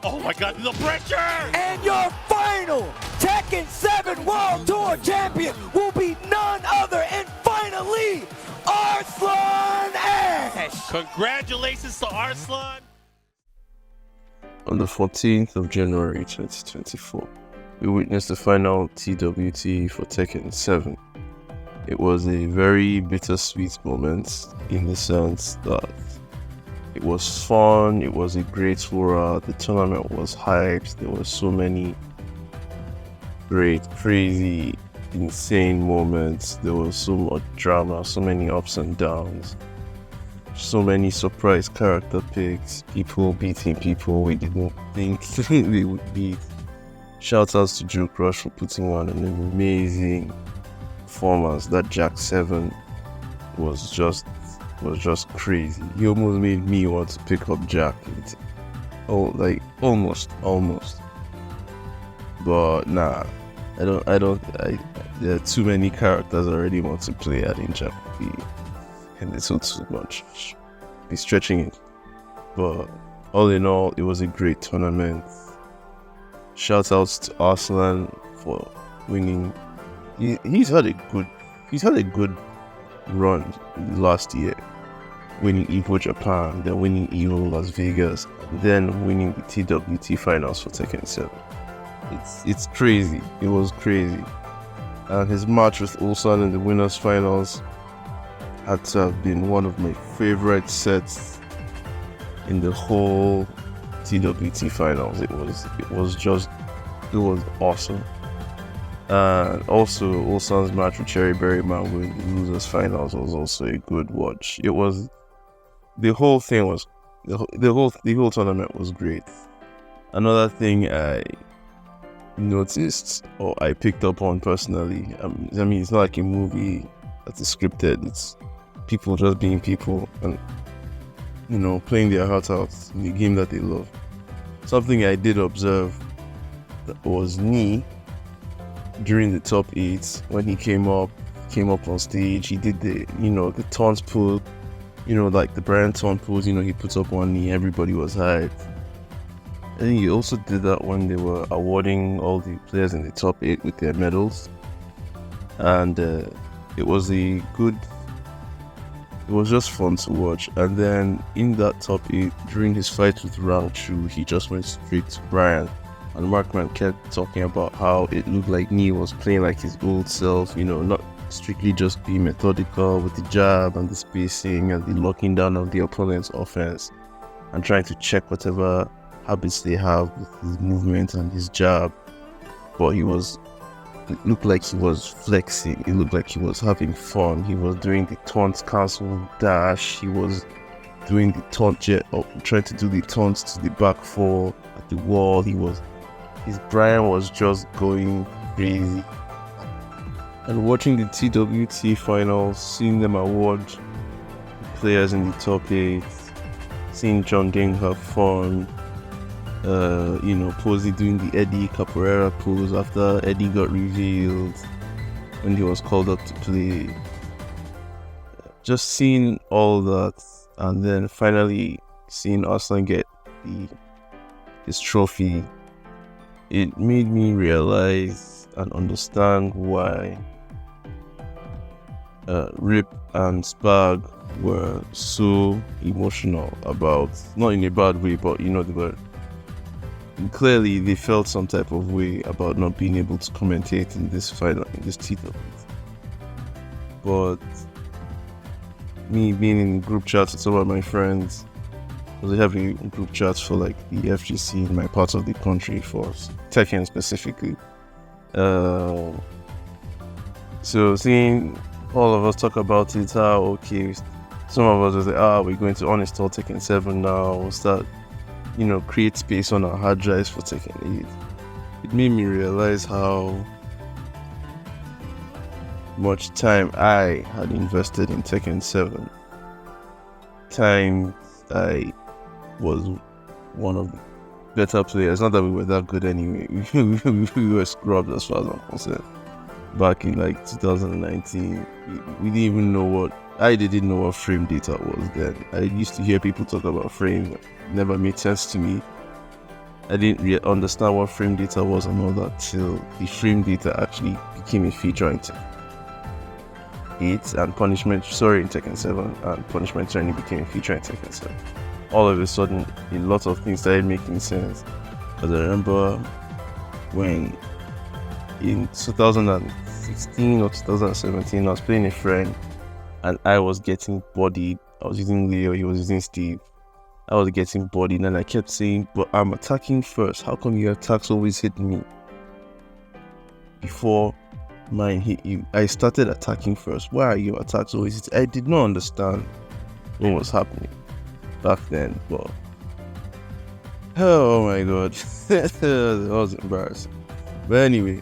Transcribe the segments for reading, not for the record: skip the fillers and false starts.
Oh my God, the pressure! And your final Tekken 7 World Tour champion will be none other and finally Arslan Ash! Congratulations to Arslan! On the 14th of January 2024, we witnessed the final TWT for Tekken 7. It was a very bittersweet moment in the sense that it was fun, it was a great aura, the tournament was hyped, there were so many great, crazy, insane moments, there was so much drama, so many ups and downs, so many surprise character picks, people beating people we didn't think they would beat. Shout outs to Joe Crush for putting on an amazing performance. That Jack 7 was just crazy. He almost made me want to pick up Jack. Almost. But nah, there are too many characters I already want to play adding Jack. And it's not too much. Be stretching it. But all in all, it was a great tournament. Shout outs to Arslan for winning. He's had a good run last year, winning Evo Japan, then winning Evo Las Vegas, then winning the TWT finals for Tekken 7. It's crazy. It was crazy. And his match with Ulsan in the winners finals had to have been one of my favorite sets in the whole TWT finals. It was awesome. And also Ulsan's match with Cherry Berryman with the losers finals was also a good watch. The whole tournament was great. Another thing I noticed or I picked up on personally, it's not like a movie that is scripted. It's people just being people and playing their heart out in the game that they love. Something I did observe that was Knee during the top 8 when he came up on stage. He did the taunt pull, like the Brian taunt pulls. He puts up one knee, everybody was hyped. I think he also did that when they were awarding all the players in the top 8 with their medals, and it was just fun to watch. And then in that top 8, during his fight with Rang Chu, he just went straight to Brian. And Markman kept talking about how it looked like Nee was playing like his old self, not strictly just being methodical with the jab and the spacing and the locking down of the opponent's offense and trying to check whatever habits they have with his movement and his jab. But it looked like he was flexing, it looked like he was having fun. He was doing the taunt cancel dash, he was doing the taunt jet up, trying to do the taunts to the back four at the wall. His Brian was just going crazy. And watching the TWT finals, seeing them award players in the top 8, seeing John Ding have fun, Posey doing the Eddie Capoeira pose after Eddie got revealed when he was called up to play. Just seeing all that, and then finally seeing Arslan get his trophy, it made me realize and understand why Rip and Spag were so emotional about, not in a bad way, but clearly they felt some type of way about not being able to commentate in this final, in this title. But me being in group chats with some of my friends, because we have a group chats for like the FGC in my part of the country for Tekken specifically. So seeing all of us talk about it, how okay, some of us will say, we're going to uninstall Tekken 7 now, we'll start, create space on our hard drives for Tekken 8. It made me realize how much time I had invested in Tekken 7. Time I was one of the better players. Not that we were that good anyway. We were scrubbed as far as I'm concerned. Back in like 2019, we didn't even know I didn't know what frame data was then. I used to hear people talk about frames. It never made sense to me. I didn't really understand what frame data was and all that till the frame data actually became a feature in Tekken 8 and punishment, in Tekken 7, and punishment training became a feature in Tekken 7. All of a sudden, a lot of things started making sense. Because I remember when in 2016 or 2017, I was playing a friend and I was getting bodied. I was using Leo, he was using Steve. I was getting bodied and I kept saying, but I'm attacking first. How come your attacks always hit me before mine hit you? I started attacking first. Why are your attacks always hit? I did not understand what was happening back then, but oh my god, that was embarrassing. But anyway,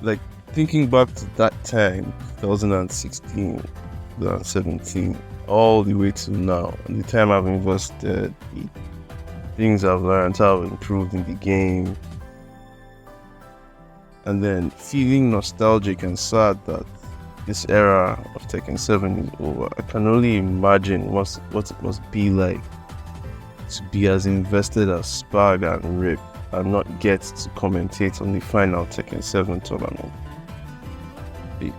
like thinking back to that time, 2016, 2017, all the way to now, and the time I've invested, the things I've learned, how I've improved in the game, and then feeling nostalgic and sad that this era of Tekken 7 is over. I can only imagine what it must be like to be as invested as Spag and Rip and not get to commentate on the final Tekken 7 tournament.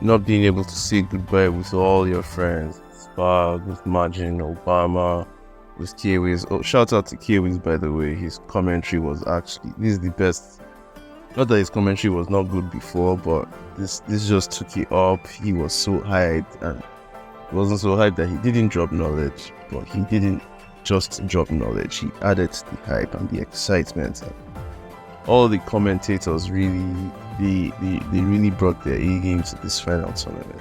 Not being able to say goodbye with all your friends, Spag, with Majin, Obama, with Kiwiz. Oh, shout out to Kiwiz, by the way. His commentary was actually, this is the best. Not that his commentary was not good before, but this just took it up. He was so hyped, and it wasn't so hyped that he didn't drop knowledge, but he didn't just drop knowledge. He added to the hype and the excitement. And all the commentators really, they really brought their A game to this final tournament.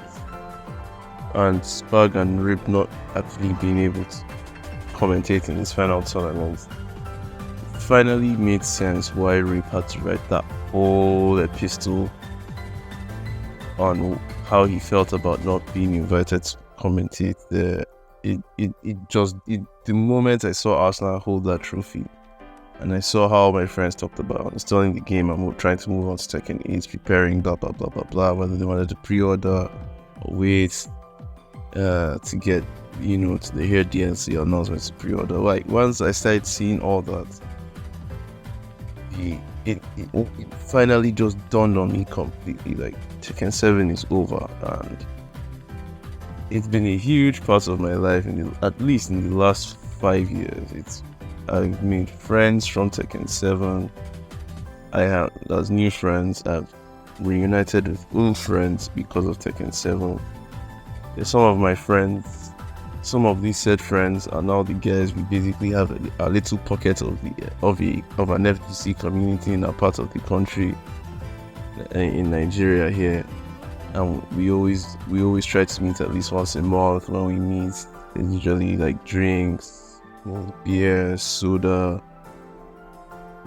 And Spag and Rip not actually being able to commentate in this final tournament finally made sense why Rip had to write that whole epistle on how he felt about not being invited to commentate there. The moment I saw Arsenal hold that trophy and I saw how my friends talked about installing the game and trying to move on to Tekken 8, preparing blah blah blah blah blah, whether they wanted to pre-order or wait to get, to hear DLC announcements to pre-order. Like once I started seeing all that, it finally just dawned on me completely, like Tekken 7 is over, and it's been a huge part of my life at least in the last 5 years. I've made friends from Tekken 7. I have as new friends. I've reunited with old friends because of Tekken 7. There's some of my friends. Some of these said friends are now the guys we basically have a little pocket of an FGC community in a part of the country in Nigeria here, and we always try to meet at least once a month. When we meet, it's usually like drinks, beer, soda,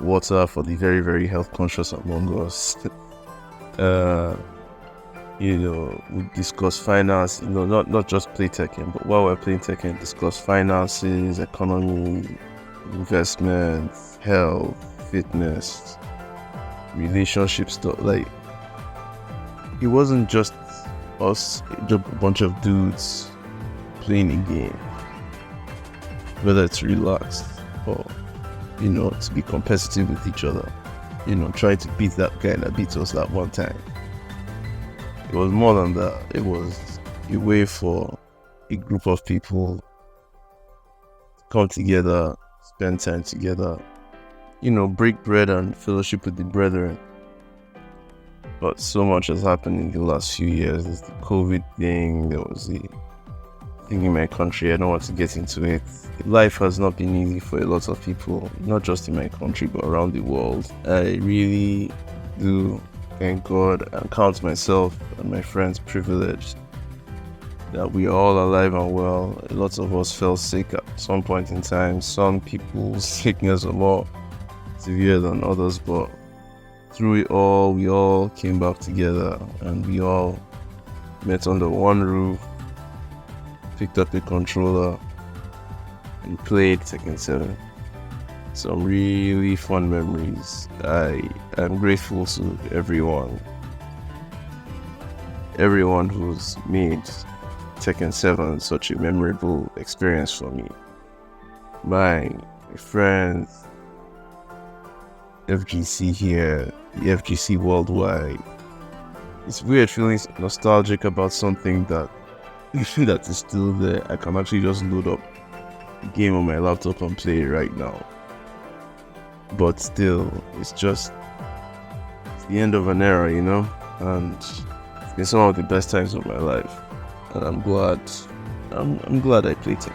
water for the very, very health conscious among us. We discuss finance, not just play Tekken, but while we're playing Tekken, discuss finances, economy, investments, health, fitness, relationship stuff. Like, it wasn't just us, just a bunch of dudes playing a game, whether it's relaxed or, to be competitive with each other, trying to beat that guy that beat us that one time. It was more than that. It was a way for a group of people to come together, spend time together, break bread and fellowship with the brethren. But so much has happened in the last few years. There's the COVID thing, there was the thing in my country. I don't want to get into it. Life has not been easy for a lot of people, not just in my country, but around the world. I really do thank God and count myself and my friends privileged that we are all alive and well. Lots of us fell sick at some point in time. Some people's sickness are more severe than others, but through it all, we all came back together and we all met under one roof, picked up a controller and played Tekken 7. Some really fun memories. I am grateful to everyone who's made Tekken 7 such a memorable experience for me. My friends, FGC here, the FGC worldwide. It's weird feeling nostalgic about something that that is still there. I can actually just load up the game on my laptop and play it right now. But still, it's the end of an era, you know? And it's been some of the best times of my life. And I'm glad I played it.